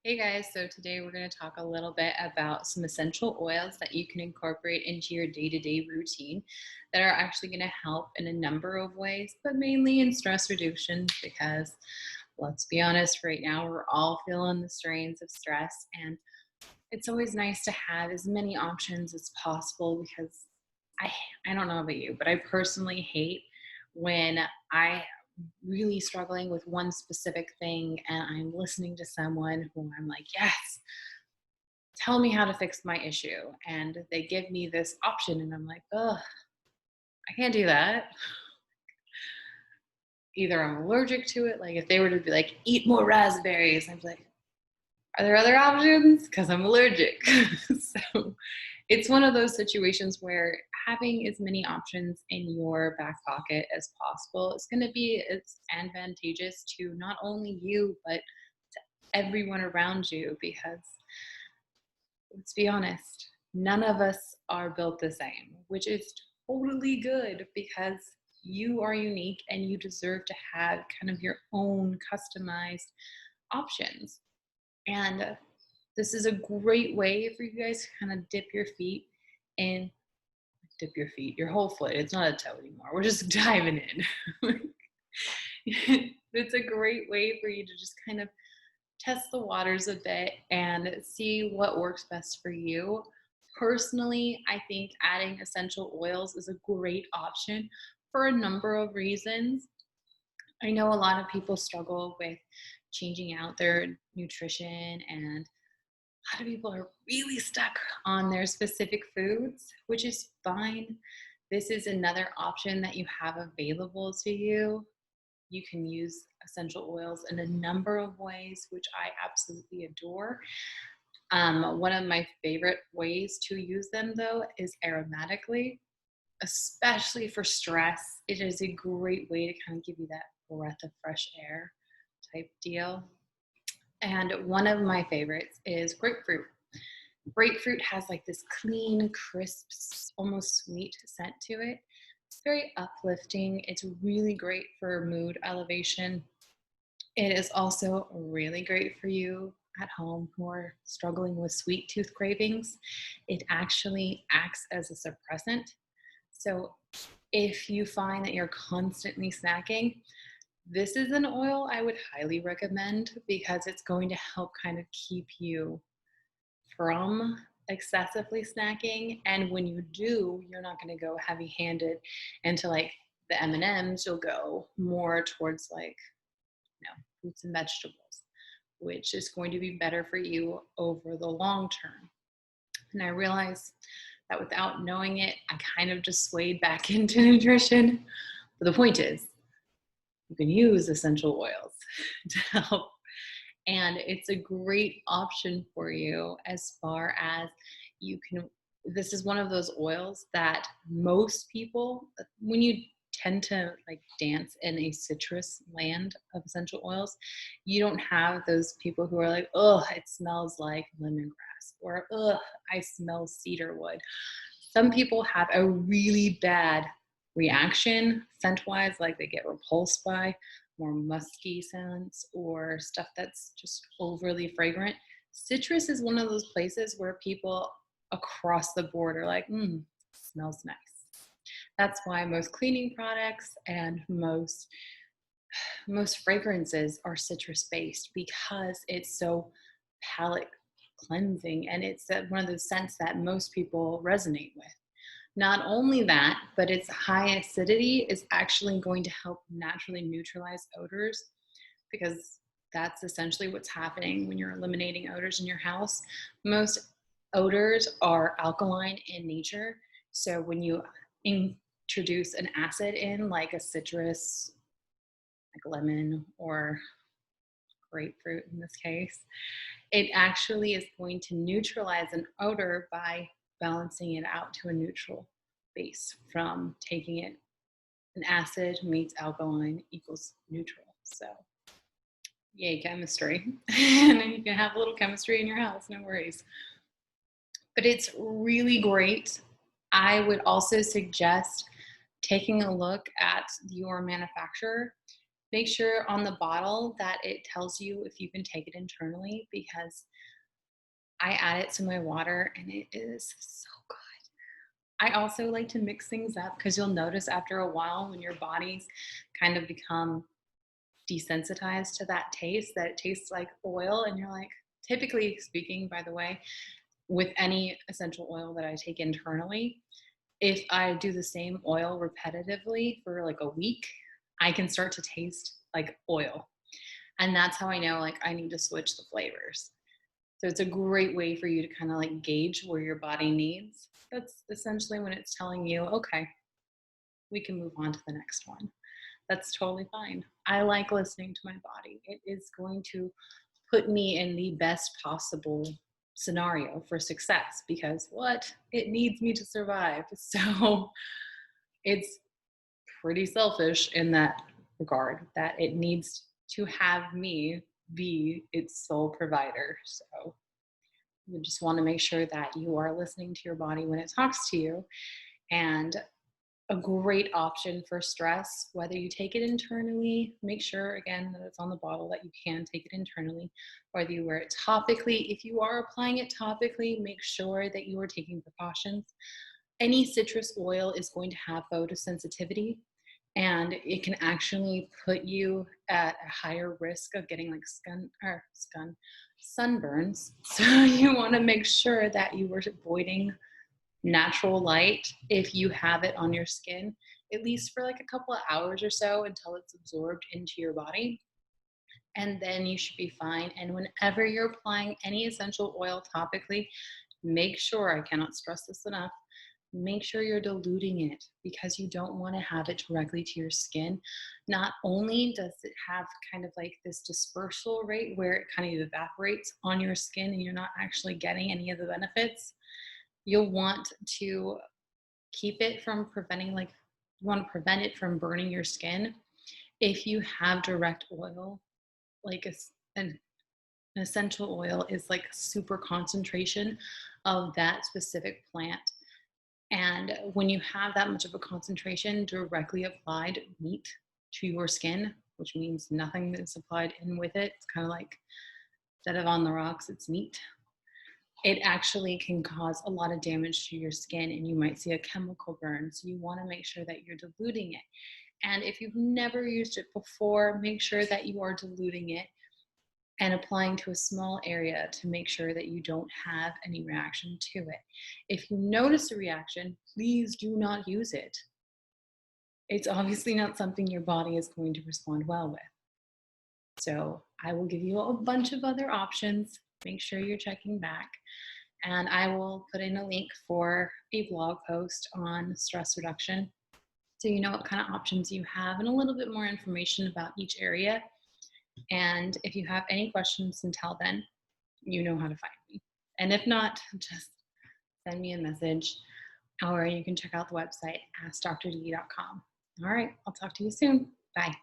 Hey guys, so today we're going to talk a little bit about some essential oils that you can incorporate into your day-to-day routine that are actually going to help in a number of ways, but mainly in stress reduction because let's be honest, right now we're all feeling the strains of stress, and it's always nice to have as many options as possible because I I don't know about you, but I personally hate when I really struggling with one specific thing and I'm listening to someone who I'm like, yes, tell me how to fix my issue. And they give me this option and I'm like, oh, I can't do that. Either I'm allergic to it. Like if they were to be like, eat more raspberries, I'd be like, are there other options? Because I'm allergic. So it's one of those situations where having as many options in your back pocket as possible is going to be as advantageous to not only you, but to everyone around you. Because let's be honest, none of us are built the same, which is totally good because you are unique and you deserve to have kind of your own customized options. And this is a great way for you guys to kind of in, dip your feet, your whole foot. It's not a toe anymore. We're just diving in. It's a great way for you to just kind of test the waters a bit and see what works best for you. Personally, I think adding essential oils is a great option for a number of reasons. I know a lot of people struggle with changing out their nutrition, and a lot of people are really stuck on their specific foods, which is fine. This is another option that you have available to you. You can use essential oils in a number of ways, which I absolutely adore. One of my favorite ways to use them, though, is aromatically, especially for stress. It is a great way to kind of give you that breath of fresh air type deal. And one of my favorites is grapefruit. Grapefruit has like this clean, crisp, almost sweet scent to it. It's very uplifting. It's really great for mood elevation. It is also really great for you at home who are struggling with sweet tooth cravings. It actually acts as a suppressant. So if you find that you're constantly snacking, this is an oil I would highly recommend because it's going to help kind of keep you from excessively snacking. And when you do, you're not going to go heavy handed into like the M&Ms. You'll go more towards like, fruits and vegetables, which is going to be better for you over the long term. And I realized that without knowing it, I kind of just swayed back into nutrition. But the point is, you can use essential oils to help. And it's a great option for you as far as you can. This is one of those oils that most people, when you tend to like dance in a citrus land of essential oils, you don't have those people who are like, oh, it smells like lemongrass, or oh, I smell cedar wood. Some people have a really bad reaction scent wise, like they get repulsed by more musky scents or stuff that's just overly fragrant. Citrus is one of those places where people across the board are like, smells nice. That's why most cleaning products and most fragrances are citrus based because it's so palate cleansing, and it's one of those scents that most people resonate with. Not only that, but its high acidity is actually going to help naturally neutralize odors, because that's essentially what's happening when you're eliminating odors in your house. Most odors are alkaline in nature. So when you introduce an acid in, like a citrus, like lemon or grapefruit in this case, it actually is going to neutralize an odor by balancing it out to a neutral base from taking it. An acid meets alkaline equals neutral. So yay, chemistry. And then you can have a little chemistry in your house, no worries. But it's really great. I would also suggest taking a look at your manufacturer Make sure on the bottle that it tells you if you can take it internally, because I add it to my water and it is so good. I also like to mix things up because you'll notice after a while when your body's kind of become desensitized to that taste, that it tastes like oil. And you're like, typically speaking, by the way, with any essential oil that I take internally, if I do the same oil repetitively for like a week, I can start to taste like oil. And that's how I know like I need to switch the flavors. So it's a great way for you to kind of like gauge where your body needs. That's essentially when it's telling you, okay, we can move on to the next one. That's totally fine. I like listening to my body. It is going to put me in the best possible scenario for success because what? It needs me to survive. So it's pretty selfish in that regard that it needs to have me be its sole provider. So you just want to make sure that you are listening to your body when it talks to you. And a great option for stress, whether you take it internally, make sure again that it's on the bottle that you can take it internally, whether you wear it topically. If you are applying it topically, make sure that you are taking precautions. Any citrus oil is going to have photosensitivity, and it can actually put you at a higher risk of getting like sunburns. So you want to make sure that you are avoiding natural light if you have it on your skin, at least for like a couple of hours or so until it's absorbed into your body. And then you should be fine. And whenever you're applying any essential oil topically, make sure, I cannot stress this enough, make sure you're diluting it because you don't want to have it directly to your skin. Not only does it have kind of like this dispersal rate where it kind of evaporates on your skin and you're not actually getting any of the benefits, you'll want to keep it from preventing, like, you want to prevent it from burning your skin. If you have direct oil, like an essential oil is like super concentration of that specific plant. And when you have that much of a concentration directly applied neat to your skin, which means nothing that's applied in with it, it's kind of like instead of on the rocks, it's neat. It actually can cause a lot of damage to your skin and you might see a chemical burn. So you want to make sure that you're diluting it. And if you've never used it before, make sure that you are diluting it and applying to a small area to make sure that you don't have any reaction to it. If you notice a reaction, please do not use it. It's obviously not something your body is going to respond well with. So I will give you a bunch of other options. Make sure you're checking back. And I will put in a link for a blog post on stress reduction so you know what kind of options you have and a little bit more information about each area. And if you have any questions until then, you know how to find me. And if not, just send me a message or you can check out the website askdrd.com. All right, I'll talk to you soon. Bye.